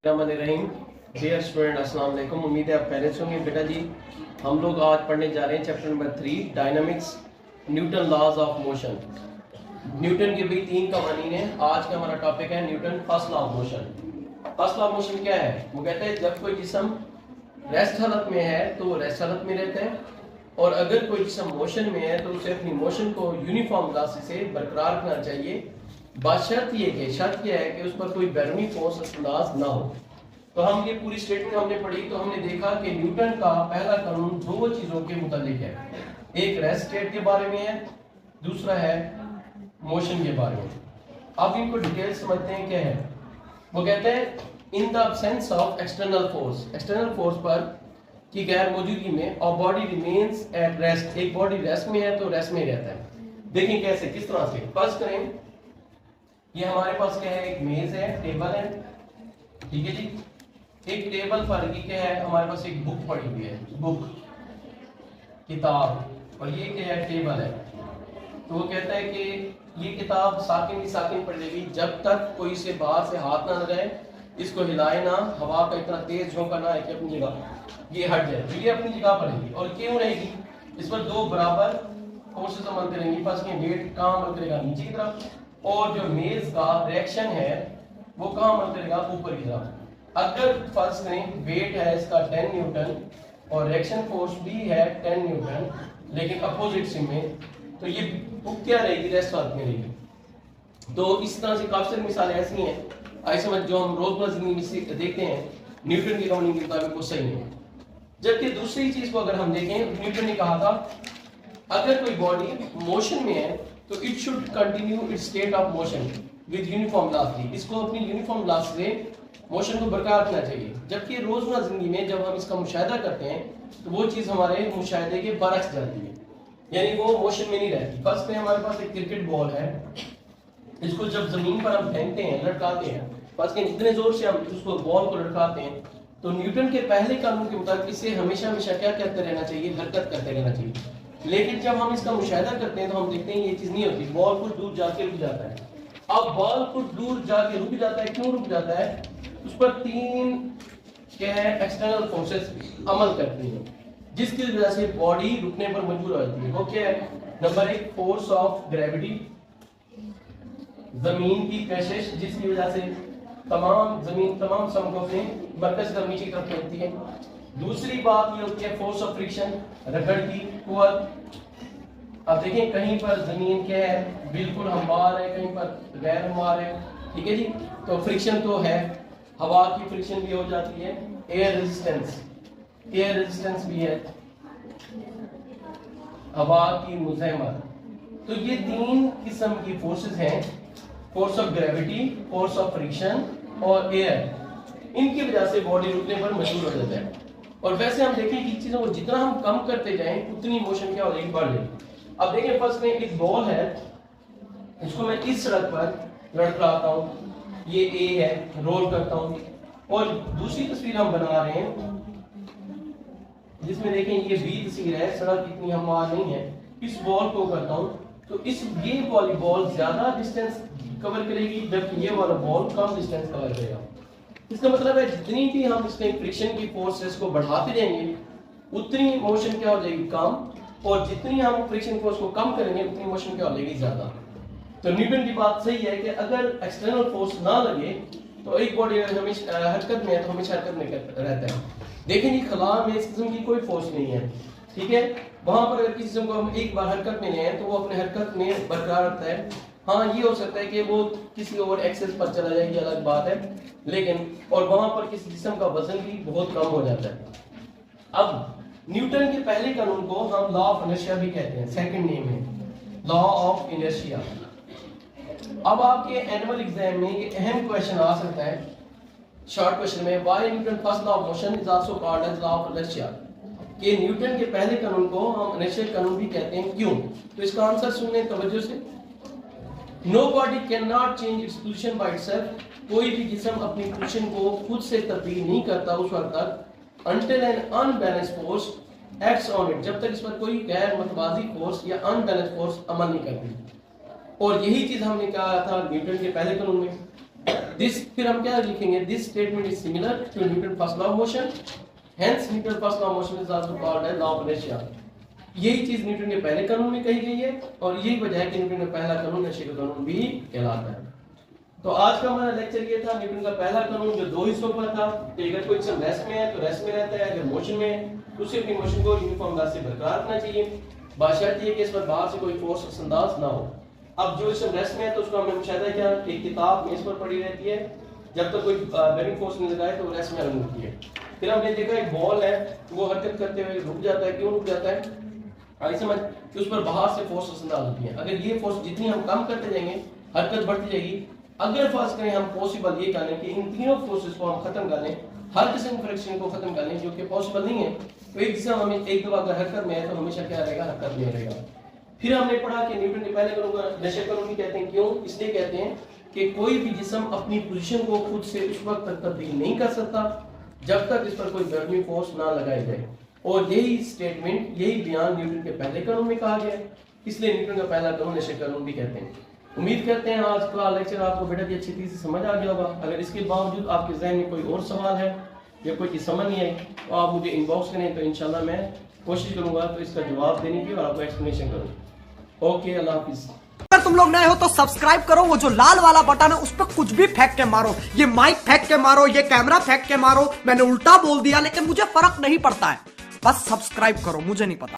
रहीम। Dear student, अस्सलाम वालेकुम। उम्मीद है आप खैरियत से होंगे। बेटा जी, हम लोग आज पढ़ने जा रहे हैं chapter number 3, dynamics, Newton laws of motion. Newton के भी 3 कवानीन हैं। आज का हमारा टॉपिक है Newton first law of motion. First law of motion क्या है? वो कहते हैं जब कोई जिस्म रेस्ट हालत में है तो वो रेस्ट हालत में रहता है, और अगर कोई जिस्म मोशन में है तो उसे अपनी मोशन को यूनिफॉर्म वेलोसिटी से बरकरार रखना चाहिए, बशर्त ये कि शर्त यह है कि उस पर कोई बैरूनी फोर्स असरअंदाज ना हो। तो हम ये पूरी स्टेटमेंट हमने पढ़ी तो हमने देखा कि न्यूटन का पहला कानून 2 चीजों के मुतालिक है। एक रेस्ट स्टेट के बारे में है, दूसरा है मोशन के बारे में। अब इनको डिटेल समझते हैं क्या है। वो कहते हैं in the absence of external force पर की गैर मौजूदगी में और बॉडी रिमेन्स एट रेस्ट। एक बॉडी रेस्ट में है तो रेस्ट में रहता है। देखिए कैसे, किस तरह से। फर्ज करें ये हमारे पास क्या है, एक मेज है, टेबल है, ठीक है जी। एक टेबल पर ये क्या है, हमारे पास एक बुक पड़ी हुई है, बुक किताब, और ये क्या है, टेबल है। तो वो कहता है कि ये किताब साकिन की साकिन पड़ जाएगी जब तक कोई इसे बाहर से हाथ ना लगाए, इसको हिलाए ना, हवा का इतना तेज झोंका ना है कि अपनी जगह ये हट जाए, तो ये अपनी जगह पर रहेगी। और क्यों रहेगी? इस पर 2 बराबर फोर्सेस अमल करेंगी। फर्स्ट के वेट कहाँ अमल करेगा, नीचे की तरफ, और जो मेज का रिएक्शन है वो कहाँ अमल करेगा, ऊपर की तरफ। अगर फर्स्ट करें वेट है इसका 10 न्यूटन और रिएक्शन फोर्स भी है 10 न्यूटन, लेकिन अपोजिट से में, तो ये बुक क्या रहेगी, रेस्ट हालत में रहेगी। तो इस तरह से काफी सारी मिसालें ऐसी हैं, आई समझ, जो हम रोजमर्रा जिंदगी में देखते हैं न्यूटन की कानून के मुताबिक वो सही है। जबकि दूसरी चीज को अगर हम देखें, न्यूटन ने कहा था अगर कोई बॉडी मोशन में है तो it should continue its state of motion with uniform velocity. इसको अपनी यूनिफॉर्म वेलोसिटी से मोशन को बरकरार रखना चाहिए। जबकि रोजमर्रा जिंदगी में जब हम इसका मुशाहिदा करते हैं तो वो चीज हमारे मुशाहिदे के बरक्स जाती है, यानी वो मोशन में नहीं रहती। फर्स्ट में हमारे पास एक क्रिकेट बॉल है, इसको जब जमीन पर हम फेंकते हैं, लटकाते हैं, फर्स्ट के इतने जोर से हम उसको बॉल को लटकाते हैं, तो न्यूटन के पहले कानून के मुताबिक इसे हमेशा हमेशा क्या करते रहना चाहिए, हरकत करते रहना चाहिए। लेकिन जब हम इसका मुशाहिदा करते हैं तो हम देखते हैं ये चीज नहीं होती, बॉल कुछ दूर जाके रुक जाता है। अब बॉल कुछ दूर जाके रुक जाता है, क्यों रुक जाता है? उस पर 3 क्या है, एक्सटर्नल फोर्सेस अमल करती हैं, जिसकी वजह से बॉडी रुकने पर मजबूर हो जाती है। वो क्या है? नंबर 1 फोर्स ऑफ ग्रेविटी, जमीन की कशिश, जिसकी वजह से तमाम समूहों अपने मरकज से नीचे की तरफ फेंकती है। दूसरी बात ये होती है फोर्स ऑफ फ्रिक्शन, रगड़ की कुव्वत। अब देखें कहीं पर जमीन क्या है, बिल्कुल हमवार है, कहीं पर गैर हमवार है, ठीक है जी। तो फ्रिक्शन तो है, हवा की फ्रिक्शन भी हो जाती है, एयर रेजिस्टेंस भी है, हवा की मुज़ाहमत। तो ये 3 किस्म की फोर्सेस हैं, force of gravity, force of friction और एयर। इनकी वजह से बॉडी रुकने पर मजबूर हो जाता है। और वैसे हम देखें कि चीजों को जितना हम कम करते जाएं उतनी मोशन क्या हो जाएगी, बढ़ जाएगी। अब देखें फर्स्ट में एक बॉल है, इसको मैं इस सड़क पर लटकाता हूँ, ये ए है, रोल करता हूँ, और दूसरी तस्वीर हम बना रहे हैं जिसमें देखें ये बी तस्वीर है, सड़क इतनी हमवार नहीं है। इस बॉल को करता हूँ तो ये वाली बॉल ज्यादा डिस्टेंस कवर करेगी, जबकि ये वाला बॉल कम डिस्टेंस कवर करेगा। इसका मतलब है जितनी भी हम इसमें फ्रिक्शन की फोर्सेस को बढ़ाते जाएंगे उतनी मोशन क्या हो जाएगी, कम, और जितनी हम फ्रिक्शन फोर्स को कम करेंगे उतनी मोशन क्या हो जाएगी, ज्यादा। तो न्यूटन की बात सही है कि अगर एक्सटर्नल फोर्स ना लगे तो एक बॉडी अगर हमेशा हरकत में है तो हमेशा हरकत में रहता है। देखें जी, खला में इस किस्म की कोई फोर्स नहीं है, ठीक है। वहां पर अगर किसी को हम एक बार हरकत में ले आए तो वो अपने हरकत में बरकरार रखता है। हाँ, ये हो सकता है कि वो किसी और एक्सेस पर चला जाए, ये अलग बात है, लेकिन और वहां पर किसी जिस्म का वजन भी बहुत कम हो जाता है। अब न्यूटन के पहले कानून को हम लॉ ऑफ इनर्शिया भी कहते हैं, सेकंड नेम है लॉ ऑफ इनर्शिया। अब आपके एनुअल एग्जाम में ये अहम क्वेश्चन आ सकता है, शॉर्ट क्वेश्चन में, why Newton first law of motion is also called as law of inertia. कि न्यूटन के पहले कानून को हम इनर्शिया कानून भी कहते हैं, क्यों? तो इसका आंसर सुनने तवज्जो से। No body can not change its position by itself. कोई भी जिस्म अपनी पोजीशन को खुद से तब्दील नहीं करता उस वक्त तक, until an unbalanced force acts on it, जब तक इस पर कोई गैर मतवाजी फोर्स या अनबैलेंस फोर्स अमल नहीं करती। और यही चीज हमने कहा था न्यूटन के पहले कानून में। दिस, फिर हम क्या लिखेंगे, this statement is similar to Newton first law of motion, hence Newton first law of motion is also called as law of inertia. यही चीज न्यूटन के पहले कानून में कही गई है और यही वजह है कि न्यूटन का पहला कानून इनर्शिया का कानून भी कहलाता है। तो आज का हमारा लेक्चर ये था, न्यूटन का पहला कानून जो दो हिस्सों पर था कि अगर कोई सिस्टम रेस्ट में है तो रेस्ट में रहता है, अगर मोशन में है तो उसे अपनी मोशन को यूनिफॉर्म अंदाज से बरकरार रखना चाहिए, बशर्त ये कि इस पर बाहर से कोई फोर्स असरअंदाज ना हो। अब जो सिस्टम रेस्ट में है तो उसको हमने मुशाहिदा किया, एक किताब मेज पर पड़ी रहती है, जब तक कोई बेरिंग फोर्स नहीं लगाए तो रेस्ट में होती है। फिर हमने देखा एक बॉल है वो हरकत करते हुए रुक जाता है, क्यों रुक जाता है, आई समझ कि उस पर बाहर से फोर्स असरअंदाज होती है। अगर ये फोर्स जितनी हम कम करते जाएंगे हरकत बढ़ती जाएगी। अगर फर्ज करें हम पॉसिबल ये कर लें कि इन तीनों फोर्सेस को हम खत्म कर लें, हर किस्म की फ्रिक्शन को खत्म कर लें, जो कि पॉसिबल नहीं है, तो एक जिसम हमें एक दफा अगर हरकत में है तो हमेशा क्या रहेगा, हरकत में रहेगा। फिर हमने पढ़ा कि न्यूटन के पहले कानून को इनर्शिया कानून भी कहते हैं। क्यों? इसलिए कहते हैं कि कोई भी जिस्म अपनी पोजीशन को खुद से उस वक्त तक तब्दील नहीं कर सकता जब तक इस पर कोई बैरनी फोर्स ना लगाई जाए, और यही स्टेटमेंट, यही बयान न्यूटन के पहले कानून में कहा गया है, इसलिए न्यूटन का पहला कानून इनर्शिया कानून भी कहते हैं। उम्मीद करते हैं आज का लेक्चर आपको बेटा जी अच्छी तरह से समझ आ गया होगा। अगर इसके बावजूद आपके ज़हन में कोई और सवाल है या कोई चीज़ समझ नहीं आई तो आप मुझे इनबॉक्स करें, तो इंशाल्लाह मैं कोशिश करूंगा तो इसका जवाब देने की और आपको एक्सप्लेनेशन करूँ। ओके, अल्लाह हाफिज़। अगर तुम लोग नए हो तो सब्सक्राइब करो, वो जो लाल वाला बटन है उस पर कुछ भी फेंक के मारो, ये माइक फेंक के मारो, ये कैमरा फेंक के मारो, मैंने उल्टा बोल दिया लेकिन मुझे फर्क नहीं पड़ता है, बस सब्सक्राइब करो, मुझे नहीं पता।